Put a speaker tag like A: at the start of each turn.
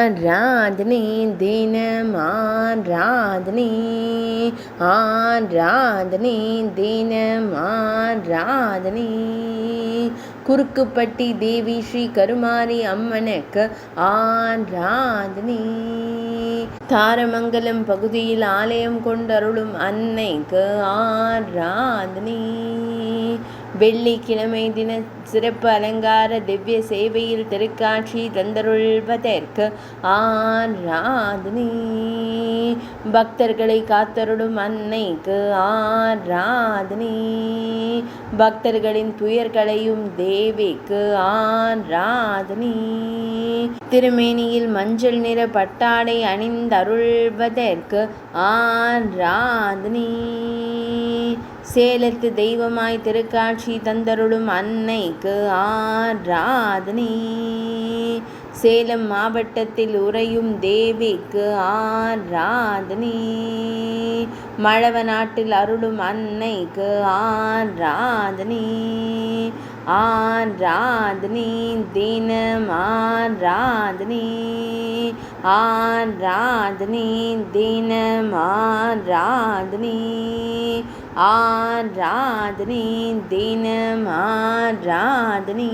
A: ஆராதனை தினம் ஆராதனை, ஆராதனை தினம் ஆராதனை. குறுக்குப்பட்டி தேவி ஸ்ரீ கருமாரி அம்மனுக்கு ஆராதனை. தாரமங்கலம் பகுதியில் ஆலயம் கொண்டருளும் அன்னைக்கு ஆராதனை. வெள்ளிக்கிழமை தின சிறப்பு அலங்கார திவ்ய சேவையில் திருக்காட்சி தந்தருள்வதற்கு ஆராதனை. பக்தர்களை காத்தருளும் அன்னைக்கு ஆராதனை. பக்தர்களின் துயர்களையும் தேவிக்கு ஆராதனை. திருமேனியில் மஞ்சள் நிற பட்டாடை அணிந்தருள்வதற்கு ஆராதனை. சேலத்து தெய்வமாய் திருக்காட்சி தந்தருளும் அன்னைக்கு ஆராதனை. சேலம் மாவட்டத்தில் உறையும் தேவிக்கு ஆராதனை. மழவ நாட்டில் அருளும் அன்னைக்கு ஆராதனை. ஆராதனை தினம் ஆராதனை, ஆராதனை தினம் ஆராதனை, ஆராதனை தினம் ஆராதனை.